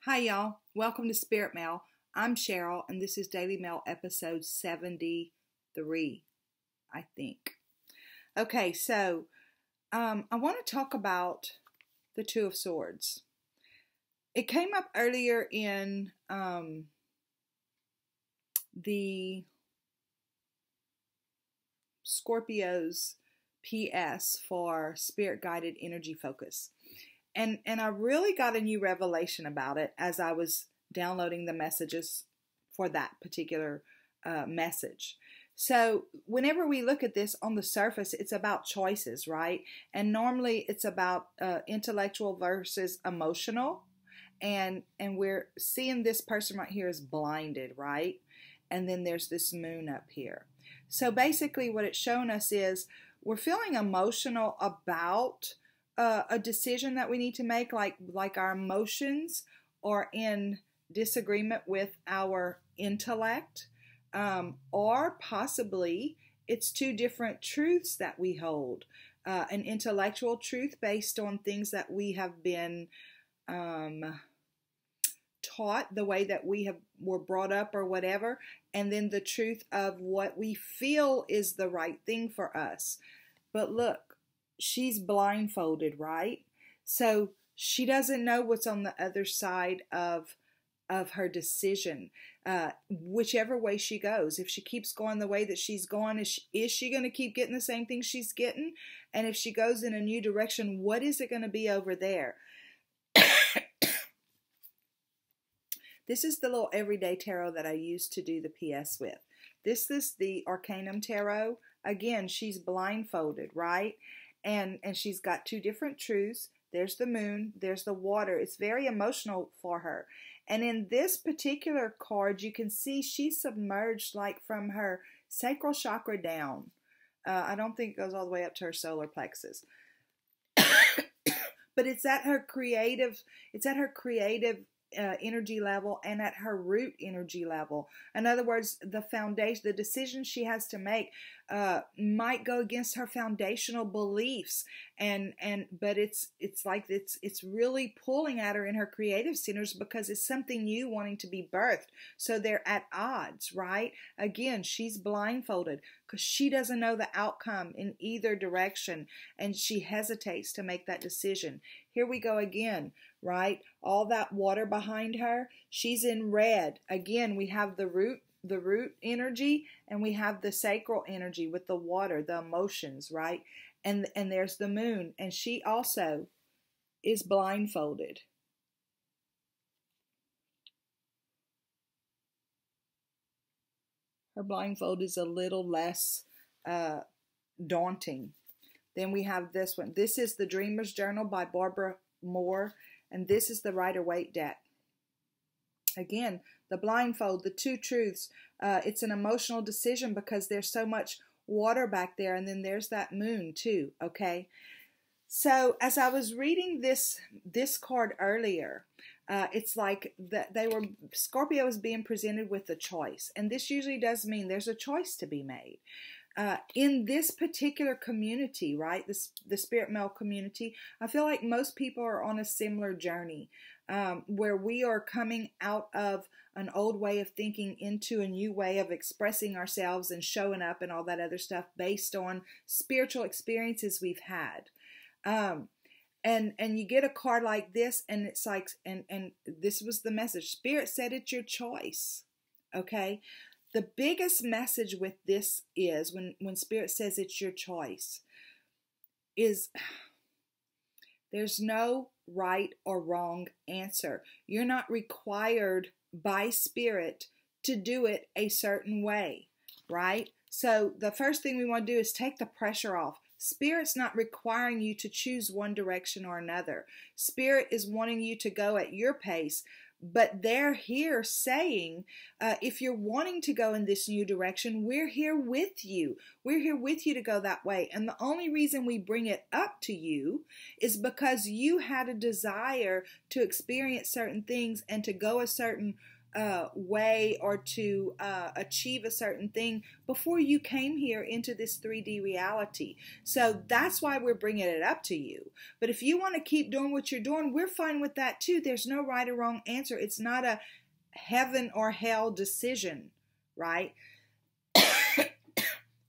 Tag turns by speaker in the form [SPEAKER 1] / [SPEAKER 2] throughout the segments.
[SPEAKER 1] Hi y'all, welcome to Spirit Mail. I'm Cheryl and this is Daily Mail episode 73, I think. Okay, so I want to talk about the Two of Swords. It came up earlier in the Scorpio's PS for Spirit Guided Energy Focus. And I really got a new revelation about it as I was downloading the messages for that particular message. So whenever we look at this on the surface, it's about choices, right? And normally it's about intellectual versus emotional. And we're seeing this person right here is blinded, right? And then there's this moon up here. So basically what it's showing us is we're feeling emotional about a decision that we need to make, like our emotions are in disagreement with our intellect, or possibly it's two different truths that we hold, an intellectual truth based on things that we have been taught, the way that were brought up or whatever, and then the truth of what we feel is the right thing for us. But look, she's blindfolded, right? So she doesn't know what's on the other side of her decision, whichever way she goes. If she keeps going the way that she's going, is she going to keep getting the same thing she's getting? And if she goes in a new direction, what is it going to be over there? This is the little everyday tarot that I use to do the PS with. This is the Arcanum Tarot. Again, she's blindfolded, right? And she's got two different truths. There's the moon, there's the water. It's very emotional for her. And in this particular card, you can see she's submerged like from her sacral chakra down. I don't think it goes all the way up to her solar plexus. But it's at her creative, energy level and at her root energy level. In other words, the foundation, the decision she has to make might go against her foundational beliefs, but it's really pulling at her in her creative centers because it's something new wanting to be birthed. So they're at odds, right? Again, she's blindfolded because she doesn't know the outcome in either direction, and she hesitates to make that decision. Here we go again, right? All that water behind her, she's in red. Again, we have the root energy, and we have the sacral energy with the water, the emotions, right? And there's the moon, and she also is blindfolded. Her blindfold is a little less daunting. Then we have this one. This is the Dreamer's Journal by Barbara Moore, and this is the Rider-Waite deck. Again, the blindfold, the two truths. It's an emotional decision because there's so much water back there, and then there's that moon too, okay? So as I was reading this card earlier, it's like Scorpio is being presented with a choice, and this usually does mean there's a choice to be made. In this particular community, right, the Spirit Mail community, I feel like most people are on a similar journey where we are coming out of an old way of thinking into a new way of expressing ourselves and showing up and all that other stuff based on spiritual experiences we've had. And you get a card like this, and it's like, and this was the message. Spirit said it's your choice, okay? The biggest message with this is when Spirit says it's your choice is there's no right or wrong answer. You're not required by Spirit to do it a certain way, right? So the first thing we want to do is take the pressure off. Spirit's not requiring you to choose one direction or another. Spirit is wanting you to go at your pace. But they're here saying, if you're wanting to go in this new direction, we're here with you. We're here with you to go that way. And the only reason we bring it up to you is because you had a desire to experience certain things and to go a certain way or to achieve a certain thing before you came here into this 3D reality. So that's why we're bringing it up to you. But if you want to keep doing what you're doing, we're fine with that too. There's no right or wrong answer. It's not a heaven or hell decision, right?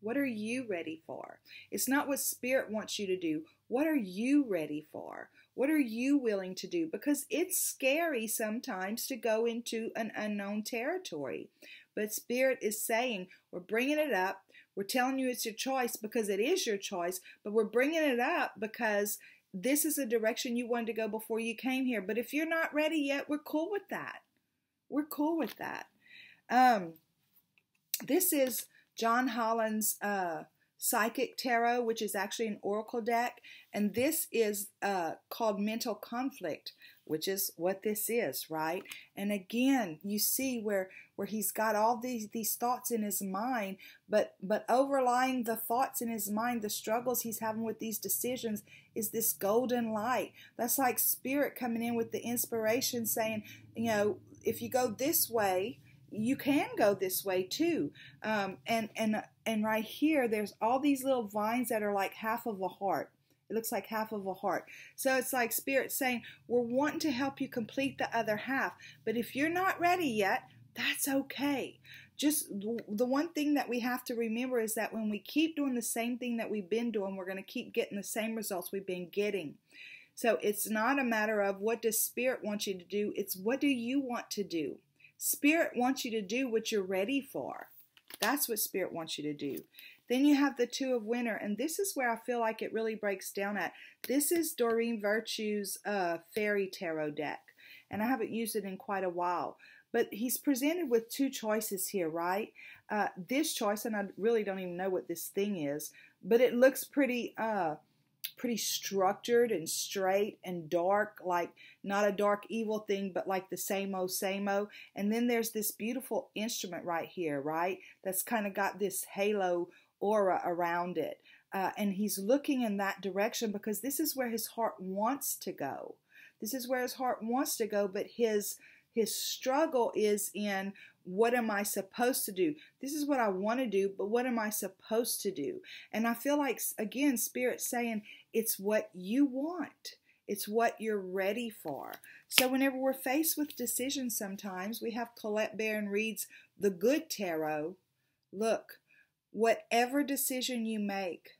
[SPEAKER 1] What are you ready for? It's not what Spirit wants you to do. What are you ready for? What are you willing to do? Because it's scary sometimes to go into an unknown territory. But Spirit is saying, we're bringing it up. We're telling you it's your choice because it is your choice. But we're bringing it up because this is a direction you wanted to go before you came here. But if you're not ready yet, we're cool with that. We're cool with that. This is John Holland's Psychic Tarot, which is actually an oracle deck. And this is called Mental Conflict, which is what this is, right? And again, you see where he's got all these thoughts in his mind, but overlying the thoughts in his mind, the struggles he's having with these decisions is this golden light. That's like Spirit coming in with the inspiration saying, you know, if you go this way, you can go this way too. And right here, there's all these little vines that are like half of a heart. It looks like half of a heart. So it's like Spirit saying, we're wanting to help you complete the other half. But if you're not ready yet, that's okay. Just the one thing that we have to remember is that when we keep doing the same thing that we've been doing, we're going to keep getting the same results we've been getting. So it's not a matter of what does Spirit want you to do. It's what do you want to do. Spirit wants you to do what you're ready for. That's what Spirit wants you to do. Then you have the Two of Winter, and this is where I feel like it really breaks down at. This is Doreen Virtue's Fairy Tarot deck, and I haven't used it in quite a while. But he's presented with two choices here, right? This choice, and I really don't even know what this thing is, but it looks pretty structured and straight and dark, like not a dark evil thing, but like the same old, same old. And then there's this beautiful instrument right here, right? That's kind of got this halo aura around it. And he's looking in that direction because this is where his heart wants to go. This is where his heart wants to go, but his struggle is in, what am I supposed to do? This is what I want to do, but what am I supposed to do? And I feel like, again, Spirit's saying it's what you want. It's what you're ready for. So whenever we're faced with decisions sometimes, we have Colette Baron Reed's The Good Tarot. Look, whatever decision you make,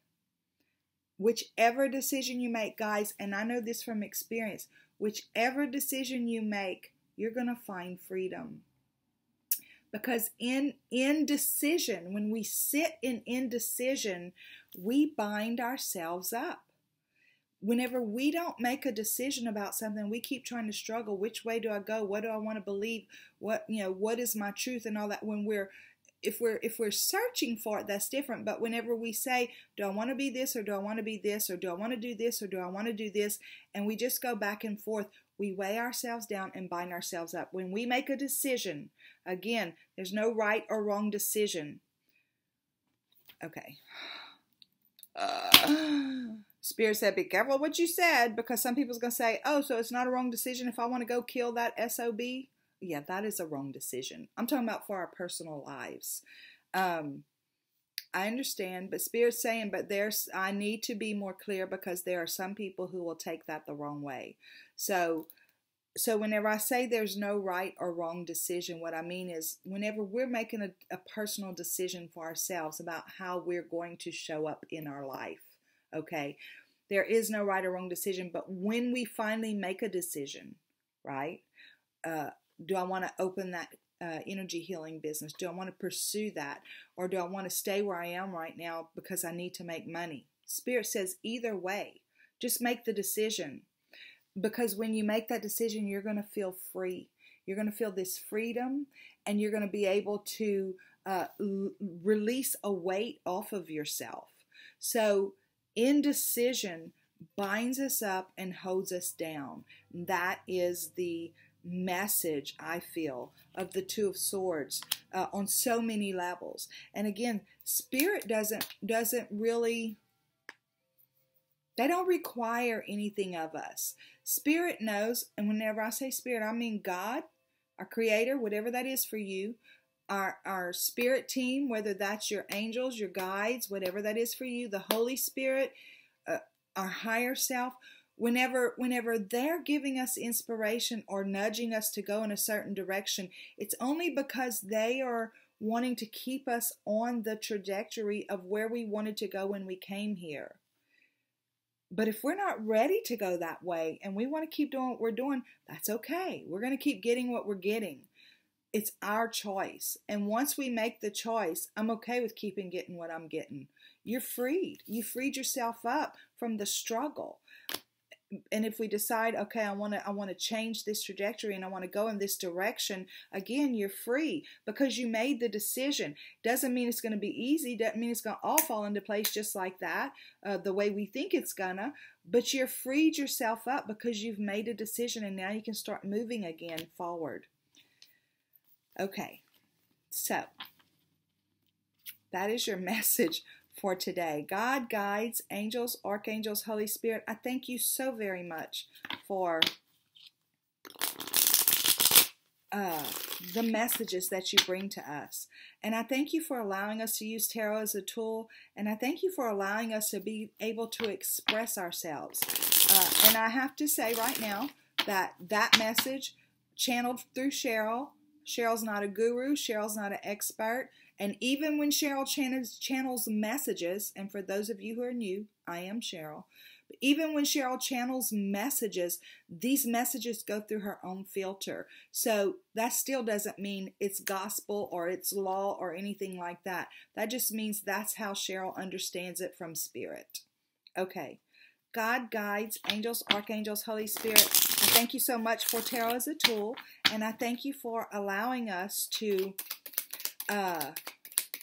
[SPEAKER 1] whichever decision you make, guys, and I know this from experience, whichever decision you make, you're going to find freedom. Because in indecision, when we sit in indecision, we bind ourselves up. Whenever we don't make a decision about something, we keep trying to struggle. Which way do I go? What do I want to believe? What is my truth and all that? If we're searching for it, that's different. But whenever we say, do I want to be this, or do I want to be this, or do I want to do this, or do I want to do this, and we just go back and forth, we weigh ourselves down and bind ourselves up. When we make a decision, again, there's no right or wrong decision. Okay. Spirit said, be careful what you said, because some people's going to say, oh, so it's not a wrong decision if I want to go kill that SOB? Yeah, that is a wrong decision. I'm talking about for our personal lives. I understand, but Spirit's saying, but I need to be more clear because there are some people who will take that the wrong way. So whenever I say there's no right or wrong decision, what I mean is whenever we're making a personal decision for ourselves about how we're going to show up in our life, okay, there is no right or wrong decision. But when we finally make a decision, right, do I want to open that energy healing business? Do I want to pursue that? Or do I want to stay where I am right now because I need to make money? Spirit says either way, just make the decision. Because when you make that decision, you're going to feel free. You're going to feel this freedom, and you're going to be able to release a weight off of yourself. So indecision binds us up and holds us down. That is the message, I feel, of the Two of Swords on so many levels. And again, Spirit doesn't really, they don't require anything of us. Spirit knows, and whenever I say Spirit, I mean God, our creator, whatever that is for you, our spirit team, whether that's your angels, your guides, whatever that is for you, the Holy Spirit, our higher self, whenever they're giving us inspiration or nudging us to go in a certain direction, it's only because they are wanting to keep us on the trajectory of where we wanted to go when we came here. But if we're not ready to go that way and we want to keep doing what we're doing, that's okay. We're going to keep getting what we're getting. It's our choice. And once we make the choice, I'm okay with keeping getting what I'm getting. You're freed. You freed yourself up from the struggle. And if we decide, okay, I want to change this trajectory and I want to go in this direction, again, you're free because you made the decision. Doesn't mean it's going to be easy. Doesn't mean it's going to all fall into place just like that, the way we think it's gonna. But you're freed yourself up because you've made a decision and now you can start moving again forward. Okay, so that is your message for today. God, guides, angels, archangels, Holy Spirit, I thank you so very much for the messages that you bring to us. And I thank you for allowing us to use tarot as a tool. And I thank you for allowing us to be able to express ourselves. And I have to say right now that that message channeled through Cheryl. Cheryl's not a guru. Cheryl's not an expert. And even when Cheryl channels messages, and for those of you who are new, I am Cheryl. But even when Cheryl channels messages, these messages go through her own filter. So that still doesn't mean it's gospel or it's law or anything like that. That just means that's how Cheryl understands it from spirit. Okay. God, guides, angels, archangels, Holy Spirit, I thank you so much for tarot as a tool, and I thank you for allowing us to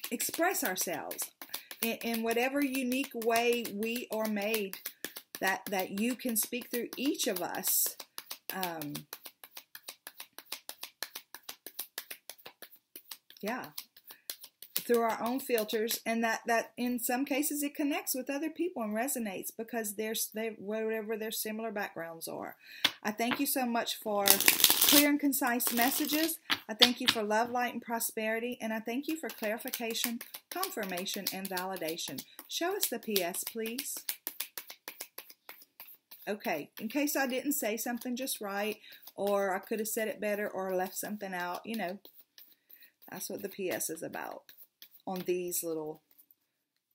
[SPEAKER 1] express ourselves in whatever unique way we are made, that you can speak through each of us. Through our own filters, and that in some cases it connects with other people and resonates because whatever their similar backgrounds are. I thank you so much for clear and concise messages. I thank you for love, light, and prosperity, and I thank you for clarification, confirmation, and validation. Show us the PS, please. Okay, in case I didn't say something just right, or I could have said it better, or left something out, you know, that's what the PS is about on these little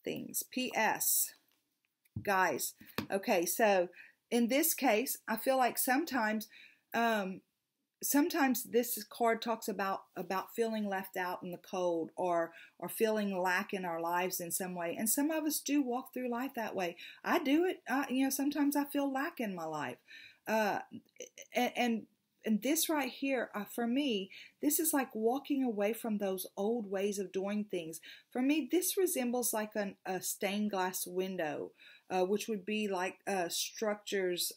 [SPEAKER 1] things. PS, guys. Okay, so in this case, I feel like sometimes this card talks about feeling left out in the cold or feeling lack in our lives in some way. And some of us do walk through life that way. I do it. Sometimes I feel lack in my life. And this right here, for me, this is like walking away from those old ways of doing things. For me, this resembles like a stained glass window, which would be like structures,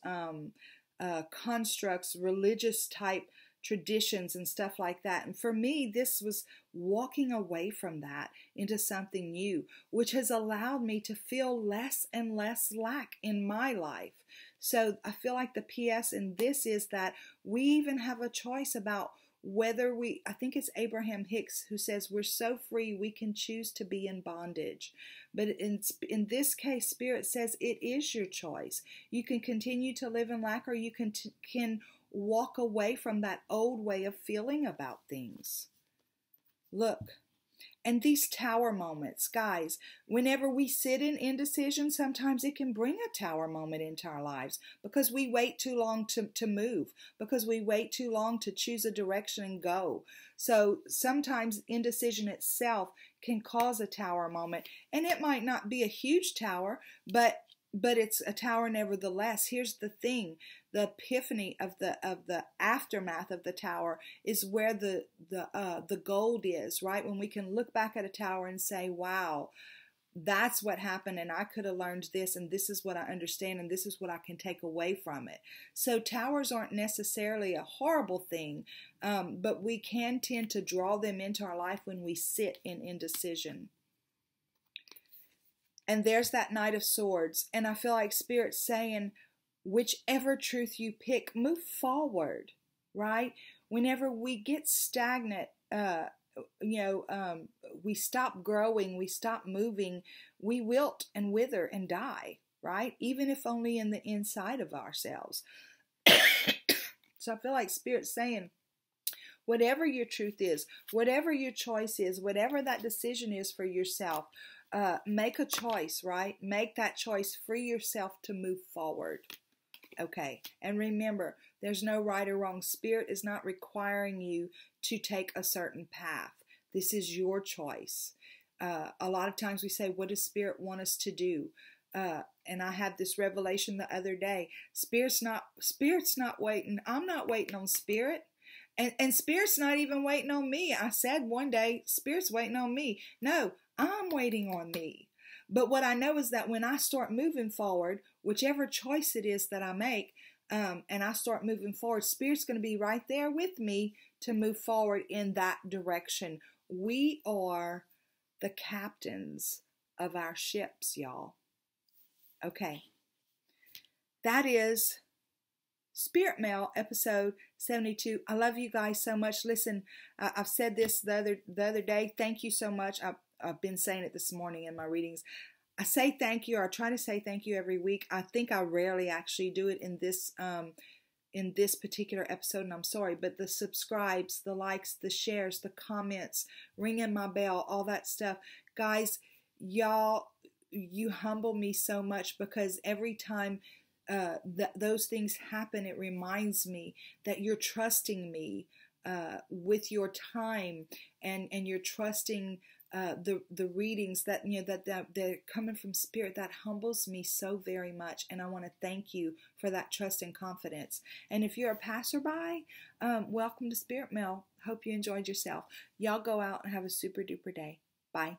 [SPEAKER 1] constructs, religious type traditions and stuff like that. And for me, this was walking away from that into something new, which has allowed me to feel less and less lack in my life. So I feel like the PS in this is that we even have a choice about whether I think it's Abraham Hicks who says we're so free we can choose to be in bondage. But in this case, Spirit says it is your choice. You can continue to live in lack, or you can walk away from that old way of feeling about things. Look. And these tower moments, guys, whenever we sit in indecision, sometimes it can bring a tower moment into our lives because we wait too long to move, because we wait too long to choose a direction and go. So sometimes indecision itself can cause a tower moment, and it might not be a huge tower, but it's a tower nevertheless. Here's the thing. The epiphany of the aftermath of the tower is where the gold is, right? When we can look back at a tower and say, wow, that's what happened, and I could have learned this, and this is what I understand, and this is what I can take away from it. So towers aren't necessarily a horrible thing, but we can tend to draw them into our life when we sit in indecision. And there's that Knight of Swords. And I feel like Spirit's saying, whichever truth you pick, move forward. right? Whenever we get stagnant, we stop growing, we stop moving, we wilt and wither and die, right? Even if only in the inside of ourselves. So I feel like Spirit's saying, whatever your truth is, whatever your choice is, whatever that decision is for yourself, make a choice, right? Make that choice. Free yourself to move forward. Okay. And remember, there's no right or wrong. Spirit is not requiring you to take a certain path. This is your choice. A lot of times we say, what does Spirit want us to do? And I had this revelation the other day. Spirit's not waiting. I'm not waiting on Spirit. And Spirit's not even waiting on me. I said one day, Spirit's waiting on me. No, I'm waiting on me. But what I know is that when I start moving forward, whichever choice it is that I make, and I start moving forward, Spirit's going to be right there with me to move forward in that direction. We are the captains of our ships, y'all. Okay. That is Spirit Mail episode 72. I love you guys so much. Listen, I've said this the other day. Thank you so much. I've been saying it this morning in my readings. I say thank you, or I try to say thank you every week. I think I rarely actually do it in this particular episode, and I'm sorry, but the subscribes, the likes, the shares, the comments, ringing my bell, all that stuff. Guys, y'all, you humble me so much, because every time those things happen, it reminds me that you're trusting me with your time, and you're trusting the readings that that they're coming from Spirit. That humbles me so very much, and I want to thank you for that trust and confidence. And if you're a passerby, welcome to Spirit Mail. Hope you enjoyed yourself. Y'all go out and have a super duper day. Bye.